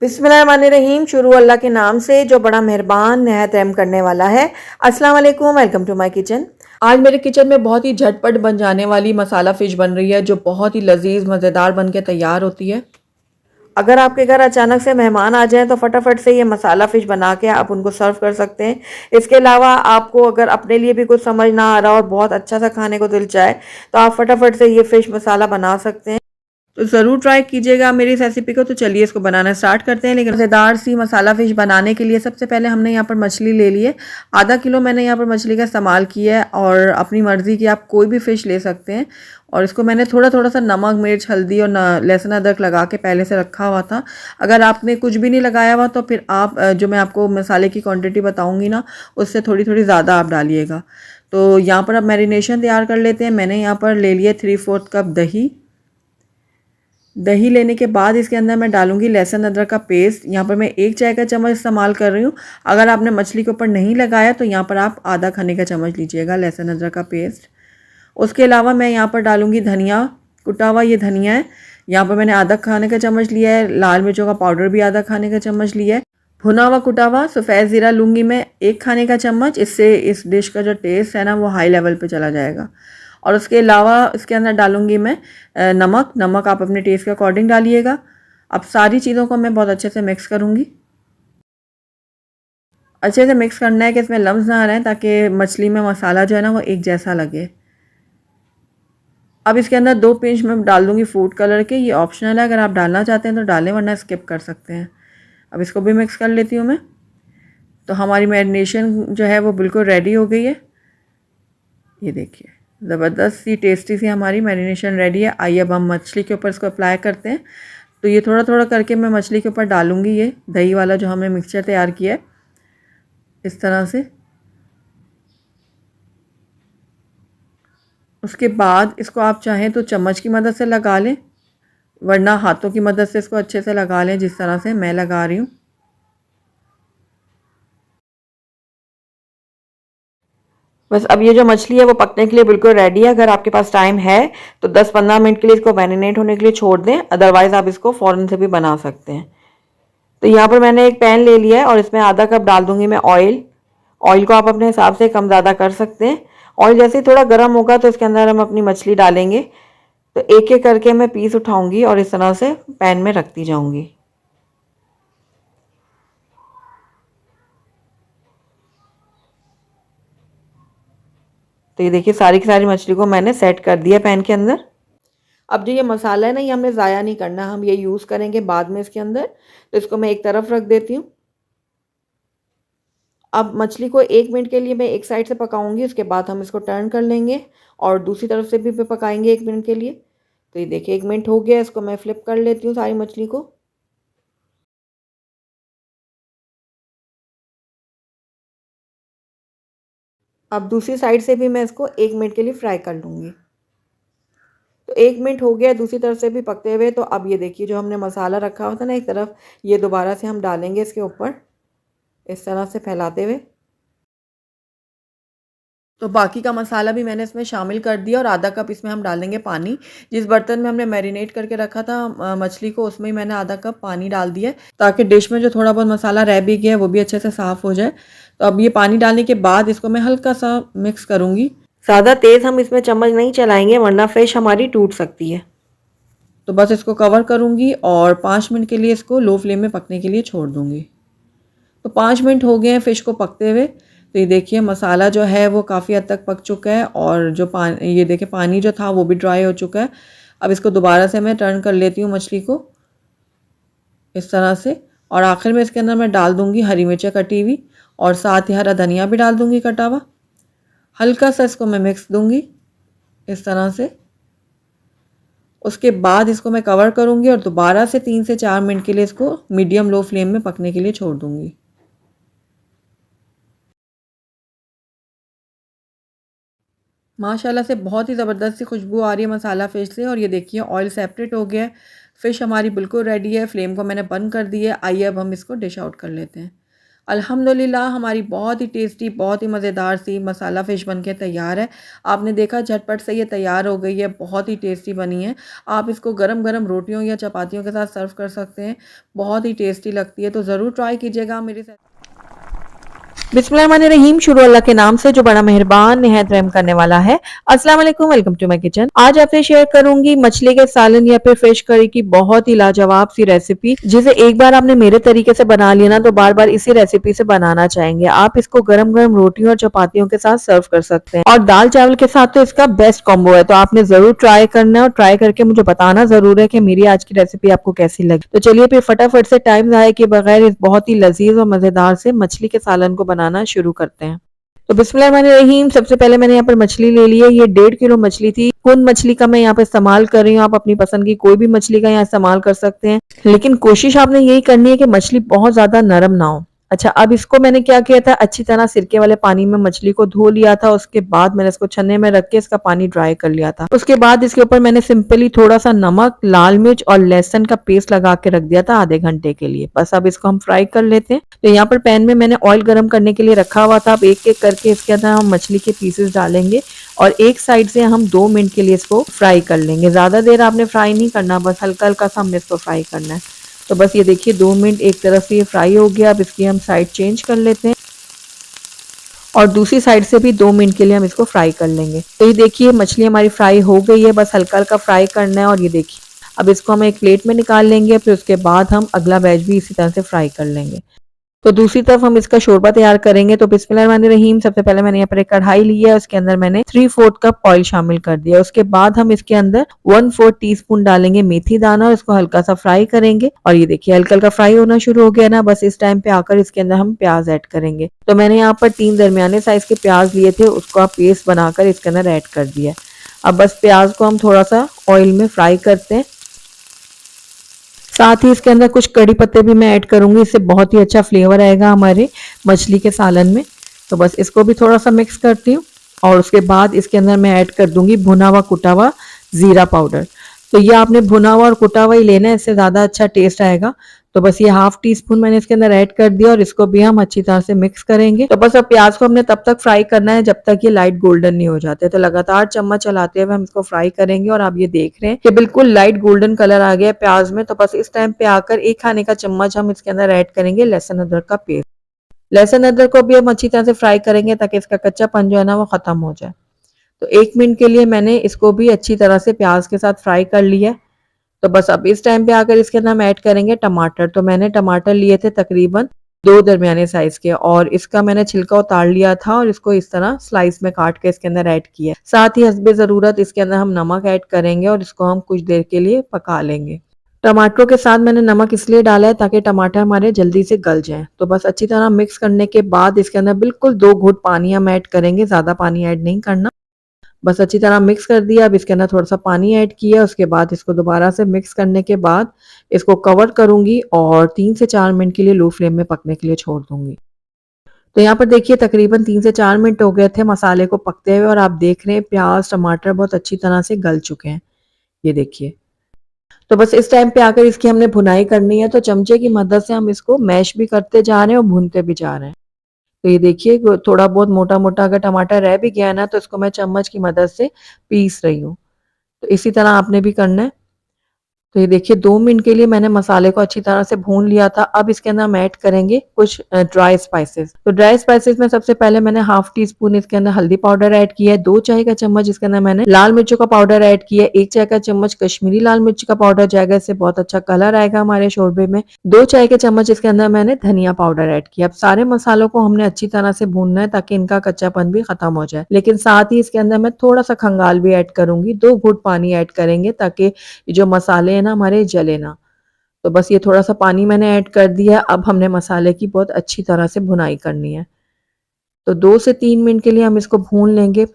बिस्मिल्लाहिर्रहमानिर्रहीम। शुरू अल्लाह के नाम से जो बड़ा मेहरबान नहायत रहम करने वाला है। अस्सलाम वालेकुम, वेलकम टू माय किचन। आज मेरे किचन में बहुत ही झटपट बन जाने वाली मसाला फ़िश बन रही है जो बहुत ही लजीज मज़ेदार बन के तैयार होती है। अगर आपके घर अचानक से मेहमान आ जाएं तो फटाफट से ये मसाला फ़िश बना के आप उनको सर्व कर सकते हैं। इसके अलावा आपको अगर अपने लिए भी कुछ समझ ना आ रहा और बहुत अच्छा सा खाने को दिल चाहे तो आप फटाफट से ये फ़िश मसाला बना सकते हैं। तो ज़रूर ट्राई कीजिएगा मेरी इस रेसिपी को। तो चलिए इसको बनाना स्टार्ट करते हैं। लेकिन मज़ेदार सी मसाला फ़िश बनाने के लिए सबसे पहले हमने यहाँ पर मछली ले ली है। आधा किलो मैंने यहाँ पर मछली का इस्तेमाल किया है और अपनी मर्ज़ी की आप कोई भी फ़िश ले सकते हैं। और इसको मैंने थोड़ा थोड़ा सा नमक, मिर्च, हल्दी और लहसुन अदरक लगा के पहले से रखा हुआ था। अगर आपने कुछ भी नहीं लगाया हुआ तो फिर आप जो मैं आपको मसाले की क्वान्टिटी बताऊँगी ना उससे थोड़ी थोड़ी ज़्यादा आप डालिएगा। तो यहाँ पर अब मैरिनेशन तैयार कर लेते हैं। मैंने यहाँ पर ले लिया 3/4 कप दही। दही लेने के बाद इसके अंदर मैं डालूंगी लहसुन अदरक का पेस्ट। यहाँ पर मैं 1 चाय का चम्मच इस्तेमाल कर रही हूँ। अगर आपने मछली के ऊपर नहीं लगाया तो यहाँ पर आप आधा खाने का चम्मच लीजिएगा लहसुन अदरक का पेस्ट। उसके अलावा मैं यहाँ पर डालूंगी धनिया, कुटा हुआ ये धनिया है। यहाँ पर मैंने आधा खाने का चम्मच लिया है। लाल मिर्चों का पाउडर भी आधा खाने का चम्मच लिया है। भुना हुआ कुटा हुआ सफ़ेद ज़ीरा लूँगी मैं 1 खाने का चम्मच। इससे इस डिश का जो टेस्ट है ना वो हाई लेवल पे चला जाएगा। और उसके अलावा इसके अंदर डालूँगी मैं नमक आप अपने टेस्ट के अकॉर्डिंग डालिएगा। अब सारी चीज़ों को मैं बहुत अच्छे से मिक्स करूँगी। अच्छे से मिक्स करना है कि इसमें लम्स ना आ रहे हैं ताकि मछली में मसाला जो है ना वो एक जैसा लगे। अब इसके अंदर 2 पिंच मैं डाल दूँगी फूड कलर के। ये ऑप्शनल है, अगर आप डालना चाहते हैं तो डालें वरना स्किप कर सकते हैं। अब इसको भी मिक्स कर लेती हूँ मैं। तो हमारी मैरिनेशन जो है वो बिल्कुल रेडी हो गई है। ये देखिए ज़बरदस्त सी टेस्टी सी हमारी मैरिनेशन रेडी है। आइए अब हम मछली के ऊपर इसको अप्लाई करते हैं। तो ये थोड़ा थोड़ा करके मैं मछली के ऊपर डालूँगी ये दही वाला जो हमने मिक्सचर तैयार किया है, इस तरह से। उसके बाद इसको आप चाहें तो चम्मच की मदद से लगा लें वरना हाथों की मदद से इसको अच्छे से लगा लें जिस तरह से मैं लगा रही हूँ। बस अब ये जो मछली है वो पकने के लिए बिल्कुल रेडी है। अगर आपके पास टाइम है तो 10-15 मिनट के लिए इसको मैरिनेट होने के लिए छोड़ दें, अदरवाइज़ आप इसको फ़ौरन से भी बना सकते हैं। तो यहाँ पर मैंने एक पैन ले लिया है और इसमें आधा कप डाल दूँगी मैं ऑयल। ऑयल को आप अपने हिसाब से कम ज़्यादा कर सकते हैं। ऑयल जैसे ही थोड़ा गर्म होगा तो इसके अंदर हम अपनी मछली डालेंगे। तो एक एक करके मैं पीस उठाऊँगी और इस तरह से पैन में रखती जाऊँगी। तो ये देखिए सारी की सारी मछली को मैंने सेट कर दिया पैन के अंदर। अब जो ये मसाला है ना ये हमने ज़ाया नहीं करना, हम ये यूज़ करेंगे बाद में इसके अंदर। तो इसको मैं एक तरफ रख देती हूँ। अब मछली को 1 मिनट के लिए मैं एक साइड से पकाऊंगी, उसके बाद हम इसको टर्न कर लेंगे और दूसरी तरफ से भी पकाएंगे 1 मिनट के लिए। तो ये देखिए 1 मिनट हो गया, इसको मैं फ्लिप कर लेती हूँ सारी मछली को। अब दूसरी साइड से भी मैं इसको 1 मिनट के लिए फ्राई कर लूँगी। तो 1 मिनट हो गया दूसरी तरफ से भी पकते हुए। तो अब ये देखिए जो हमने मसाला रखा हुआ था ना एक तरफ, ये दोबारा से हम डालेंगे इसके ऊपर इस तरह से फैलाते हुए। तो बाकी का मसाला भी मैंने इसमें शामिल कर दिया और आधा कप इसमें हम डालेंगे पानी। जिस बर्तन में हमने मैरिनेट करके रखा था मछली को उसमें ही मैंने आधा कप पानी डाल दिया है ताकि डिश में जो थोड़ा बहुत मसाला रह भी गया है वो भी अच्छे से साफ़ हो जाए। तो अब ये पानी डालने के बाद इसको मैं हल्का सा मिक्स करूँगी। ज़्यादा तेज़ हम इसमें चम्मच नहीं चलाएंगे वरना फ़िश हमारी टूट सकती है। तो बस इसको कवर करूँगी और 5 मिनट के लिए इसको लो फ्लेम में पकने के लिए छोड़ दूँगी। तो 5 मिनट हो गए हैं फ़िश को पकते हुए। तो ये देखिए मसाला जो है वो काफ़ी हद तक पक चुका है और जो पानी ये देखिए पानी जो था वो भी ड्राई हो चुका है। अब इसको दोबारा से मैं टर्न कर लेती हूँ मछली को इस तरह से। और आखिर में इसके अंदर मैं डाल दूँगी हरी मिर्च कटी हुई और साथ ही हरा धनिया भी डाल दूँगी कटा हुआ। हल्का सा इसको मैं मिक्स दूँगी इस तरह से। उसके बाद इसको मैं कवर करूँगी और दोबारा से 3 से 4 मिनट के लिए इसको मीडियम लो फ्लेम में पकने के लिए छोड़ दूँगी। माशाल्लाह से बहुत ही ज़बरदस्त सी खुशबू आ रही है मसाला फ़िश से। और ये देखिए ऑयल सेपरेट हो गया है। फ़िश हमारी बिल्कुल रेडी है। फ्लेम को मैंने बंद कर दी है। आइए अब हम इसको डिश आउट कर लेते हैं। अल्हम्दुलिल्लाह हमारी बहुत ही टेस्टी, बहुत ही मज़ेदार सी मसाला फ़िश बन के तैयार है। आपने देखा झटपट से ये तैयार हो गई है, बहुत ही टेस्टी बनी है। आप इसको गरम-गरम रोटियों या चपातियों के साथ सर्व कर सकते हैं। बहुत ही टेस्टी लगती है, तो ज़रूर ट्राई कीजिएगा मेरे साथ। बिस्मिल्लाहिर्रहमानिर्रहीम, शुरू अल्लाह के नाम से जो बड़ा मेहरबान निहायत रहम करने वाला है। अस्सलाम वालेकुम, वेलकम टू माय किचन। आज आपसे शेयर करूंगी मछली के सालन या फिर फिश करी की बहुत ही लाजवाब सी रेसिपी, जिसे एक बार आपने मेरे तरीके से बना लिया ना तो बार बार इसी रेसिपी से बनाना चाहेंगे। आप इसको गरम गरम रोटियों और चपातियों के साथ सर्व कर सकते हैं, और दाल चावल के साथ तो इसका बेस्ट कॉम्बो है। तो आपने जरूर ट्राई करना है और ट्राई करके मुझे बताना जरूर है कि मेरी आज की रेसिपी आपको कैसी लगी। तो चलिए फिर फटाफट से टाइम जाया के बगैर इस बहुत ही लजीज और मजेदार से मछली के सालन को बनाना शुरू करते हैं। तो बिस्मिल्लाहिर्रहमानिर्रहीम, सबसे पहले मैंने यहाँ पर मछली ले ली है। ये 1.5 किलो मछली थी। कुन मछली का मैं यहाँ पे इस्तेमाल कर रही हूँ। आप अपनी पसंद की कोई भी मछली का यहाँ इस्तेमाल कर सकते हैं, लेकिन कोशिश आपने यही करनी है कि मछली बहुत ज्यादा नरम ना हो। अच्छा, अब इसको मैंने क्या किया था, अच्छी तरह सिरके वाले पानी में मछली को धो लिया था। उसके बाद मैंने इसको छन्ने में रख के इसका पानी ड्राई कर लिया था। उसके बाद इसके ऊपर मैंने सिंपली थोड़ा सा नमक, लाल मिर्च और लहसुन का पेस्ट लगा के रख दिया था आधे घंटे के लिए। बस अब इसको हम फ्राई कर लेते हैं। तो यहाँ पर पैन में मैंने ऑयल गर्म करने के लिए रखा हुआ था। अब एक एक करके इसके अंदर हम मछली के पीसेस डालेंगे और एक साइड से हम 2 मिनट के लिए इसको फ्राई कर लेंगे। ज्यादा देर आपने फ्राई नहीं करना, बस हल्का हल्का सा हमने इसको फ्राई करना है। तो बस ये देखिए 2 मिनट एक तरफ से ये फ्राई हो गया। अब इसकी हम साइड चेंज कर लेते हैं और दूसरी साइड से भी 2 मिनट के लिए हम इसको फ्राई कर लेंगे। तो ये देखिए मछली हमारी फ्राई हो गई है, बस हल्का हल्का फ्राई करना है। और ये देखिए अब इसको हम एक प्लेट में निकाल लेंगे, फिर उसके बाद हम अगला बैच भी इसी तरह से फ्राई कर लेंगे। तो दूसरी तरफ हम इसका शोरबा तैयार करेंगे। तो बिस्मिल्लाहिर्रहमानिर्रहीम, सबसे पहले मैंने यहाँ पर एक कढ़ाई ली है। उसके अंदर मैंने 3/4 कप ऑयल शामिल कर दिया। उसके बाद हम इसके अंदर 1/4 टीस्पून डालेंगे मेथी दाना और इसको हल्का सा फ्राई करेंगे। और ये देखिए हल्का हल्का फ्राई होना शुरू हो गया ना, बस इस टाइम पे आकर इसके अंदर हम प्याज ऐड करेंगे। तो मैंने यहाँ पर 3 दरमियाने साइज के प्याज लिए थे, उसको आप पेस्ट बनाकर इसके अंदर ऐड कर दिया। अब बस प्याज को हम थोड़ा सा ऑयल में फ्राई करते हैं। साथ ही इसके अंदर कुछ कड़ी पत्ते भी मैं ऐड करूंगी, इससे बहुत ही अच्छा फ्लेवर आएगा हमारे मछली के सालन में। तो बस इसको भी थोड़ा सा मिक्स करती हूँ और उसके बाद इसके अंदर मैं ऐड कर दूंगी भुना हुआ कुटा हुआ जीरा पाउडर। तो ये आपने भुना हुआ और कुटा हुआ ही लेना है, इससे ज्यादा अच्छा टेस्ट आएगा। तो बस ये 1/2 टीस्पून मैंने इसके अंदर ऐड कर दिया और इसको भी हम अच्छी तरह से मिक्स करेंगे। तो बस अब प्याज को हमने तब तक फ्राई करना है जब तक ये लाइट गोल्डन नहीं हो जाते। तो लगातार चम्मच चलाते हुए हम इसको फ्राई करेंगे और आप ये देख रहे हैं कि बिल्कुल लाइट गोल्डन कलर आ गया है प्याज में। तो बस इस टाइम पे आकर 1 खाने का चम्मच हम इसके अंदर ऐड करेंगे लहसुन अदरक का पेस्ट। लहसुन अदरक को भी हम अच्छी तरह से फ्राई करेंगे ताकि इसका कच्चापन जो है ना वो खत्म हो जाए। तो 1 मिनट के लिए मैंने इसको भी अच्छी तरह से प्याज के साथ फ्राई कर लिया है। तो बस अब इस टाइम पे आकर इसके अंदर हम ऐड करेंगे टमाटर। तो मैंने टमाटर लिए थे तकरीबन 2 दरमियाने साइज के और इसका मैंने छिलका उतार लिया था और इसको इस तरह स्लाइस में काट के इसके अंदर ऐड किया। साथ ही हस्बे ज़रूरत इसके अंदर हम नमक ऐड करेंगे और इसको हम कुछ देर के लिए पका लेंगे। टमाटरों के साथ मैंने नमक इसलिए डाला है ताकि टमाटर हमारे जल्दी से गल जाएं। तो बस अच्छी तरह मिक्स करने के बाद इसके अंदर बिल्कुल 2 घूंट पानी हम ऐड करेंगे, ज़्यादा पानी ऐड नहीं करना। बस अच्छी तरह मिक्स कर दिया। अब इसके अंदर थोड़ा सा पानी ऐड किया, उसके बाद इसको दोबारा से मिक्स करने के बाद इसको कवर करूंगी और 3 से 4 मिनट के लिए लो फ्लेम में पकने के लिए छोड़ दूंगी। तो यहाँ पर देखिए तकरीबन 3 से 4 मिनट हो गए थे मसाले को पकते हुए और आप देख रहे हैं प्याज टमाटर बहुत अच्छी तरह से गल चुके हैं। ये देखिए, तो बस इस टाइम पे आकर इसकी हमने भुनाई करनी है। तो चमचे की मदद से हम इसको मैश भी करते जा रहे हैं और भूनते भी जा रहे हैं। तो ये देखिए थोड़ा बहुत मोटा मोटा अगर टमाटर रह भी गया है ना तो इसको मैं चम्मच की मदद से पीस रही हूँ। तो इसी तरह आपने भी करना है। तो ये देखिए 2 मिनट के लिए मैंने मसाले को अच्छी तरह से भून लिया था। अब इसके अंदर हम ऐड करेंगे कुछ ड्राई स्पाइसेस। तो ड्राई स्पाइसेस में सबसे पहले मैंने 1/2 टीस्पून इसके अंदर हल्दी पाउडर ऐड किया है, 2 चाय का चम्मच इसके अंदर मैंने लाल मिर्चों का पाउडर ऐड किया है, 1 चाय का चम्मच कश्मीरी लाल मिर्च का पाउडर जाएगा, इससे बहुत अच्छा कलर आएगा हमारे शोरबे में। 2 चाय के चम्मच इसके अंदर मैंने धनिया पाउडर ऐड किया। अब सारे मसालों को हमने अच्छी तरह से भूनना है ताकि इनका कच्चापन भी खत्म हो जाए। लेकिन साथ ही इसके अंदर मैं थोड़ा सा खंगाल भी ऐड करूंगी, 2 घूंट पानी ऐड करेंगे ताकि जो मसाले हैं ना हमारे जले ना। तो बस ये थोड़ा सा पानी मैंने ऐड कर दिया। अब हमने मसाले की बहुत अच्छी तरह से भुनाई करनी है। तो 2 से 3 मिनट के लिए हम इसको भून लेंगे।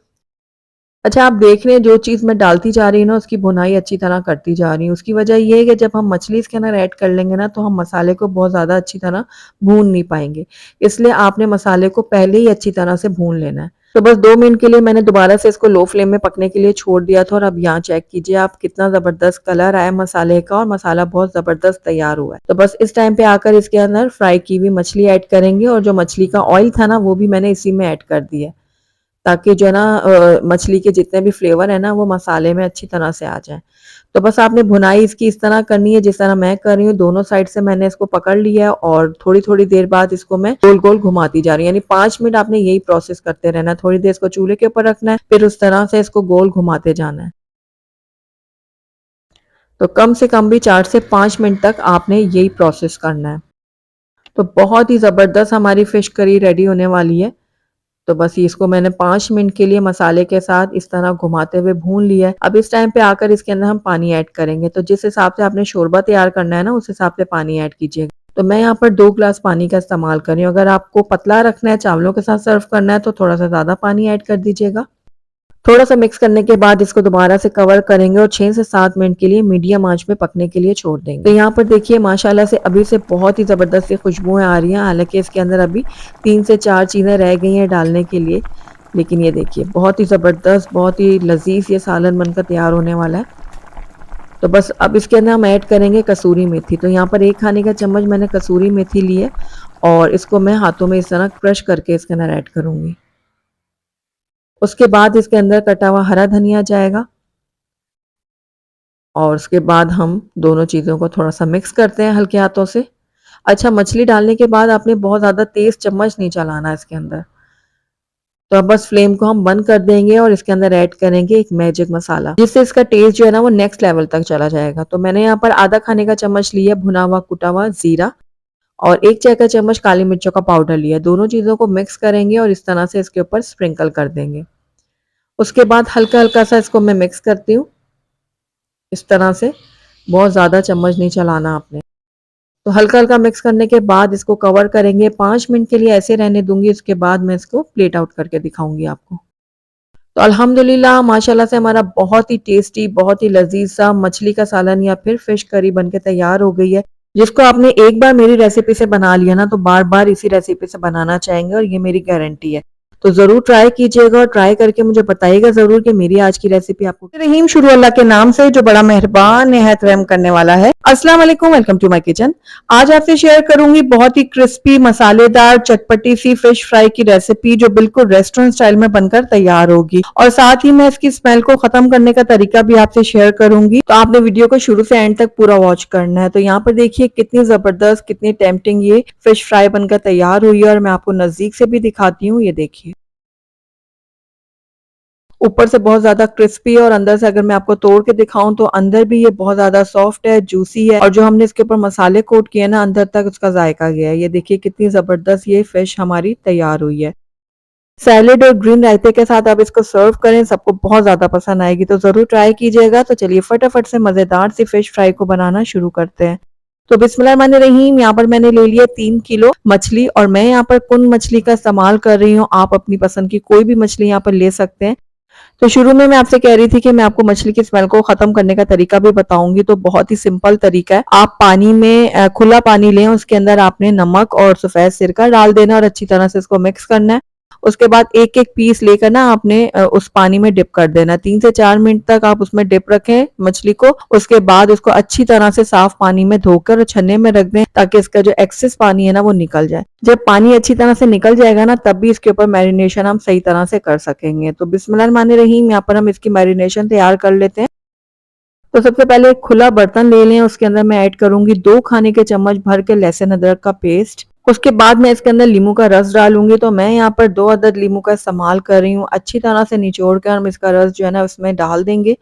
अच्छा, आप देख रहे हैं जो चीज़ मैं डालती जा रही हूँ ना उसकी भुनाई अच्छी तरह करती जा रही हूँ। उसकी वजह ये है कि जब हम मछली इसके अंदर ऐड कर लेंगे ना तो हम मसाले को बहुत ज़्यादा अच्छी तरह भून नहीं पाएंगे। इसलिए आपने मसाले को पहले ही अच्छी तरह से भून लेना है। तो बस 2 मिनट के लिए मैंने दोबारा से इसको लो फ्लेम में पकने के लिए छोड़ दिया था और अब यहाँ चेक कीजिए आप कितना ज़बरदस्त कलर आया मसाले का और मसाला बहुत ज़बरदस्त तैयार हुआ है। तो बस इस टाइम पे आकर इसके अंदर फ्राई की हुई मछली ऐड करेंगे और जो मछली का ऑयल था ना वो भी मैंने इसी में ऐड कर दिया है, ताकि जो है ना मछली के जितने भी फ्लेवर है ना वो मसाले में अच्छी तरह से आ जाए। तो बस आपने भुनाई इसकी इस तरह करनी है जिस तरह मैं कर रही हूँ, दोनों साइड से मैंने इसको पकड़ लिया है और थोड़ी-थोड़ी देर बाद इसको मैं गोल-गोल घुमाती जा रही हूँ। यानी 5 मिनट आपने यही प्रोसेस करते रहना है। थोड़ी देर इसको चूल्हे के ऊपर रखना है, फिर उस तरह से इसको गोल घुमाते जाना है। तो कम से कम भी 4 से 5 मिनट तक आपने यही प्रोसेस करना है। तो बहुत ही ज़बरदस्त हमारी फिश करी रेडी होने वाली है। तो बस इसको मैंने 5 मिनट के लिए मसाले के साथ इस तरह घुमाते हुए भून लिया है। अब इस टाइम पे आकर इसके अंदर हम पानी ऐड करेंगे। तो जिस हिसाब से आपने शोरबा तैयार करना है ना उस हिसाब से पानी ऐड कीजिएगा। तो मैं यहाँ पर 2 ग्लास पानी का इस्तेमाल कर रही हूँ। अगर आपको पतला रखना है, चावलों के साथ सर्व करना है तो थोड़ा-सा ज़्यादा पानी ऐड कर दीजिएगा। थोड़ा-सा मिक्स करने के बाद इसको दोबारा से कवर करेंगे और 6 से 7 मिनट के लिए मीडियम आँच में पकने के लिए छोड़ देंगे। तो यहाँ पर देखिए माशाल्लाह से अभी से बहुत ही ज़बरदस्त सी खुशबुएँ आ रही हैं। हालाँकि इसके अंदर अभी 3 से 4 चीज़ें रह गई हैं डालने के लिए। लेकिन ये देखिए बहुत ही ज़बरदस्त, बहुत ही लज़ीज़ ये सालन बनकर तैयार होने वाला है। तो बस अब इसके अंदर हम ऐड करेंगे कसूरी मेथी। तो यहाँ पर 1 खाने का चम्मच मैंने कसूरी मेथी ली है और इसको मैं हाथों में इस तरह क्रश करके इसके अंदर ऐड करूँगी। उसके बाद इसके अंदर कटा हुआ हरा धनिया जाएगा और उसके बाद हम दोनों चीज़ों को थोड़ा-सा मिक्स करते हैं हल्के हाथों से। अच्छा, मछली डालने के बाद आपने बहुत ज़्यादा तेज़ चम्मच नहीं चलाना है इसके अंदर। तो अब बस फ्लेम को हम बंद कर देंगे और इसके अंदर ऐड करेंगे एक मैजिक मसाला, जिससे इसका टेस्ट जो है ना वो नेक्स्ट लेवल तक चला जाएगा। तो मैंने यहाँ पर आधा खाने का चम्मच लिया भुना हुआ कुटा हुआ ज़ीरा और 1 चाय का चम्मच काली मिर्चों का पाउडर लिया। दोनों चीज़ों को मिक्स करेंगे और इस तरह से इसके ऊपर स्प्रिंकल कर देंगे। उसके बाद हल्का-हल्का सा इसको मैं मिक्स करती हूँ, इस तरह से, बहुत ज़्यादा चम्मच नहीं चलाना आपने। तो हल्का-हल्का मिक्स करने के बाद इसको कवर करेंगे, 5 मिनट के लिए ऐसे रहने दूँगी, उसके बाद मैं इसको प्लेट आउट करके दिखाऊँगी आपको। तो अल्हम्दुलिल्लाह माशाल्लाह से हमारा बहुत ही टेस्टी, बहुत ही लज़ीज़ सा मछली का सालन या फिर फिश करी बनके तैयार हो गई है, जिसको आपने एक बार मेरी रेसिपी से बना लिया ना, तो बार-बार इसी रेसिपी से बनाना चाहेंगे और ये मेरी गारंटी है। तो ज़रूर ट्राई कीजिएगा और ट्राई करके मुझे बताइएगा ज़रूर कि मेरी आज की रेसिपी आपको रहीम शुरू अल्लाह के नाम से जो बड़ा मेहरबान निहायत रहम करने वाला है। अस्सलाम वालेकुम, वेलकम टू माय किचन। आज आपसे शेयर करूंगी बहुत ही क्रिस्पी मसालेदार चटपटी सी फिश फ्राई की रेसिपी जो बिल्कुल रेस्टोरेंट स्टाइल में बनकर तैयार होगी और साथ ही मैं इसकी स्मेल को खत्म करने का तरीका भी आपसे शेयर करूंगी। तो आपने वीडियो को शुरू से एंड तक पूरा वॉच करना है। तो यहाँ पर देखिए कितनी जबरदस्त, कितनी टेम्पटिंग ये फिश फ्राई बनकर तैयार हुई है और मैं आपको नजदीक से भी दिखाती हूँ। ये देखिए ऊपर से बहुत ज़्यादा क्रिस्पी है और अंदर से अगर मैं आपको तोड़ के दिखाऊं तो अंदर भी ये बहुत ज़्यादा सॉफ्ट है, जूसी है और जो हमने इसके ऊपर मसाले कोट किए ना अंदर तक उसका जायका गया है। ये देखिए कितनी ज़बरदस्त ये फिश हमारी तैयार हुई है। सैलेड और ग्रीन रायते के साथ आप इसको सर्व करें, सबको बहुत ज़्यादा पसंद आएगी। तो ज़रूर ट्राई कीजिएगा। तो चलिए फटाफट से मज़ेदार सी फिश फ्राई को बनाना शुरू करते हैं। तो बिस्मिल्लाहिर्रहमानिर्रहीम, यहाँ पर मैंने ले लिया 3 किलो मछली और मैं यहाँ पर कुन मछली का इस्तेमाल कर रही हूँ। आप अपनी पसंद की कोई भी मछली यहाँ पर ले सकते हैं। तो शुरू में मैं आपसे कह रही थी कि मैं आपको मछली की स्मेल को खत्म करने का तरीका भी बताऊंगी। तो बहुत ही सिंपल तरीका है। आप पानी में खुला पानी लें, उसके अंदर आपने नमक और सफेद सिरका डाल देना और अच्छी तरह से इसको मिक्स करना है। उसके बाद एक एक पीस लेकर ना आपने उस पानी में डिप कर देना। 3 से 4 मिनट तक आप उसमें डिप रखें मछली को। उसके बाद उसको अच्छी तरह से साफ पानी में धोकर छन्ने में रख दें ताकि इसका जो एक्सेस पानी है ना वो निकल जाए। जब पानी अच्छी तरह से निकल जाएगा ना तब भी इसके ऊपर मैरिनेशन हम सही तरह से कर सकेंगे। तो बिस्मिल्लाहिर्रहमानिर्रहीम, यहाँ पर हम इसकी मैरिनेशन तैयार कर लेते हैं। तो सबसे पहले एक खुला बर्तन ले लें, उसके अंदर मैं ऐड करूंगी 2 खाने के चम्मच भर के लहसुन अदरक का पेस्ट। उसके बाद मैं इसके अंदर लीमू का रस डालूंगी। तो मैं यहाँ पर 2 अदद लीमू का इस्तेमाल कर रही हूँ। अच्छी तरह से निचोड़ कर हम इसका रस जो है ना उसमें डाल देंगे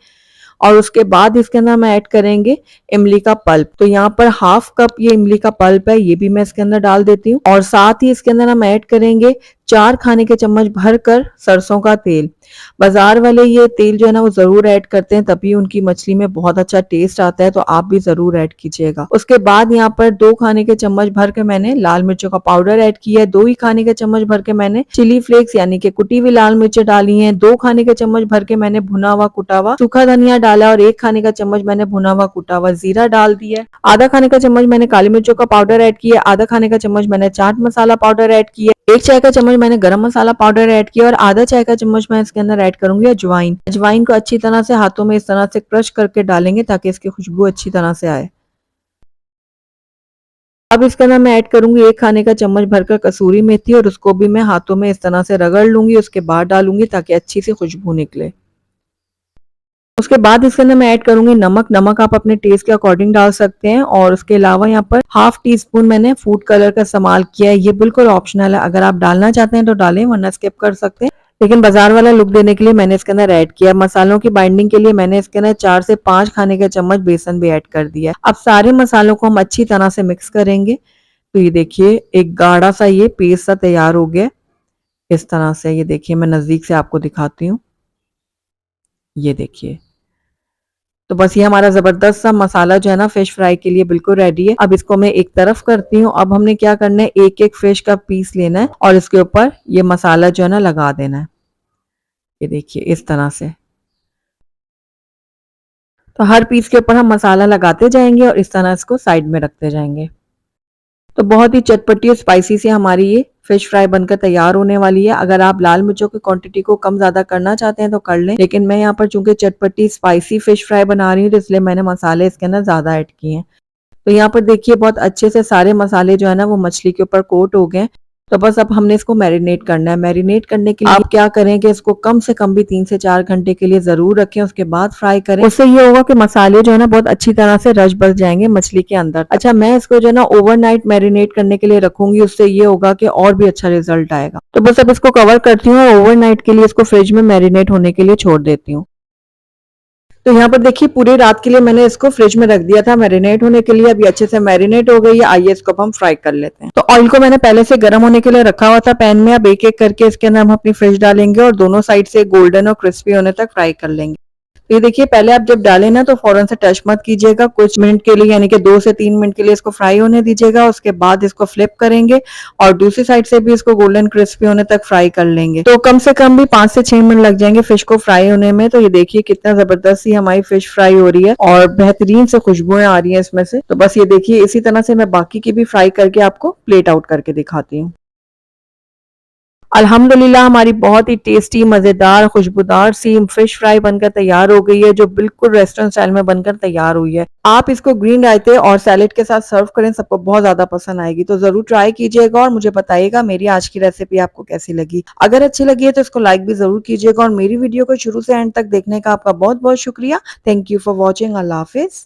और उसके बाद इसके अंदर हम ऐड करेंगे इमली का पल्प। तो यहाँ पर हाफ कप ये इमली का पल्प है, ये भी मैं इसके अंदर डाल देती हूँ और साथ ही इसके अंदर हम ऐड करेंगे 4 खाने के चम्मच भरकर सरसों का तेल। बाजार वाले ये तेल जो है ना वो जरूर ऐड करते हैं, तभी उनकी मछली में बहुत अच्छा टेस्ट आता है। तो आप भी जरूर ऐड कीजिएगा। उसके बाद यहाँ पर 2 खाने के चम्मच भर के मैंने लाल मिर्चों का पाउडर ऐड किया है। 2 ही खाने के चम्मच भर के मैंने चिली फ्लेक्स यानी कि कुटी हुई लाल मिर्च डाली है। 2 खाने के चम्मच भर के मैंने भुना हुआ कुटा हुआ सूखा धनिया डाला और 1 खाने का चम्मच मैंने भुना हुआ कुटा हुआ जीरा डाल दिया। आधा खाने का चम्मच मैंने काली मिर्चों का पाउडर ऐड किया। आधा खाने का चम्मच मैंने चाट मसाला पाउडर ऐड किया। 1 चाय का चम्मच चम्मच मैंने गरम मसाला पाउडर ऐड किया और आधा चाय का चम्मच मैं इसके अंदर ऐड करूंगी अजवाइन। अजवाइन को अच्छी तरह से हाथों में इस तरह से क्रश करके डालेंगे ताकि इसकी खुशबू अच्छी तरह से आए। अब इसके अंदर मैं ऐड करूंगी 1 खाने का चम्मच भरकर कसूरी मेथी और उसको भी मैं हाथों में इस तरह से रगड़ लूंगी, उसके बाद डालूंगी ताकि अच्छी सी खुशबू निकले। उसके बाद इसके अंदर मैं ऐड करूंगी नमक। नमक आप अपने टेस्ट के अकॉर्डिंग डाल सकते हैं और उसके अलावा यहाँ पर हाफ टी स्पून मैंने फूड कलर का इस्तेमाल किया है। ये बिल्कुल ऑप्शनल है, अगर आप डालना चाहते हैं तो डालें वरना स्किप कर सकते हैं, लेकिन बाजार वाला लुक देने के लिए मैंने इसके अंदर ऐड किया। मसालों की बाइंडिंग के लिए मैंने इसके अंदर 4 से 5 खाने के चम्मच बेसन भी ऐड कर दिया। अब सारे मसालों को हम अच्छी तरह से मिक्स करेंगे। तो ये देखिए एक गाढ़ा सा ये पेस्ट सा तैयार हो गया इस तरह से। ये देखिए मैं नजदीक से आपको दिखाती हूँ, ये देखिए। तो बस ये हमारा जबरदस्त सा मसाला जो है ना फिश फ्राई के लिए बिल्कुल रेडी है। अब इसको मैं एक तरफ करती हूँ। अब हमने क्या करना है, एक एक फिश का पीस लेना है और इसके ऊपर ये मसाला जो है ना लगा देना है। ये देखिए इस तरह से। तो हर पीस के ऊपर हम मसाला लगाते जाएंगे और इस तरह इसको साइड में रखते जाएंगे। तो बहुत ही चटपटी और स्पाइसी सी हमारी ये फिश फ्राई बनकर तैयार होने वाली है। अगर आप लाल मिर्चों की क्वांटिटी को कम ज्यादा करना चाहते हैं तो कर लें, लेकिन मैं यहाँ पर चूंकि चटपटी स्पाइसी फिश फ्राई बना रही हूँ तो इसलिए मैंने मसाले इसके अंदर ज्यादा ऐड किए हैं। तो यहाँ पर देखिए बहुत अच्छे से सारे मसाले जो है ना वो मछली के ऊपर कोट हो गए। तो बस अब हमने इसको मैरिनेट करना है। मैरिनेट करने के लिए आप क्या करें कि इसको कम से कम भी 3 से 4 घंटे के लिए जरूर रखें, उसके बाद फ्राई करें। उससे ये होगा कि मसाले जो है ना बहुत अच्छी तरह से रच बस जाएंगे मछली के अंदर। अच्छा, मैं इसको जो है ना ओवरनाइट मैरिनेट करने के लिए रखूंगी, उससे ये होगा कि और भी अच्छा रिजल्ट आएगा। तो बस अब इसको कवर करती हूँ और ओवरनाइट के लिए इसको फ्रिज में मैरिनेट होने के लिए छोड़ देती हूँ। तो यहाँ पर देखिए पूरी रात के लिए मैंने इसको फ्रिज में रख दिया था मैरिनेट होने के लिए। अभी अच्छे से मैरिनेट हो गई है। आइए इसको अब हम फ्राई कर लेते हैं। तो ऑयल को मैंने पहले से गर्म होने के लिए रखा हुआ था पैन में। अब एक एक करके इसके अंदर हम अपनी फिश डालेंगे और दोनों साइड से गोल्डन और क्रिस्पी होने तक फ्राई कर लेंगे। तो ये देखिए पहले आप जब डालें ना तो फौरन से टच मत कीजिएगा, कुछ मिनट के लिए यानी कि 2 से 3 मिनट के लिए इसको फ्राई होने दीजिएगा। उसके बाद इसको फ्लिप करेंगे और दूसरी साइड से भी इसको गोल्डन क्रिस्पी होने तक फ्राई कर लेंगे। तो कम से कम भी 5 से 6 मिनट लग जाएंगे फिश को फ्राई होने में। तो ये देखिए कितना जबरदस्त सी हमारी फिश फ्राई हो रही है और बेहतरीन से खुशबुएं आ रही है इसमें से। तो बस ये देखिए इसी तरह से मैं बाकी की भी फ्राई करके आपको प्लेट आउट करके दिखाती हूँ। अल्हम्दुलिल्लाह हमारी बहुत ही टेस्टी मजेदार खुशबूदार सी फिश फ्राई बनकर तैयार हो गई है, जो बिल्कुल रेस्टोरेंट स्टाइल में बनकर तैयार हुई है। आप इसको ग्रीन रायते और सैलेड के साथ सर्व करें, सबको बहुत ज्यादा पसंद आएगी। तो जरूर ट्राई कीजिएगा और मुझे बताइएगा मेरी आज की रेसिपी आपको कैसी लगी। अगर अच्छी लगी है तो इसको लाइक भी जरूर कीजिएगा और मेरी वीडियो को शुरू से एंड तक देखने का आपका बहुत बहुत शुक्रिया। Thank you for watching. Allah Hafiz.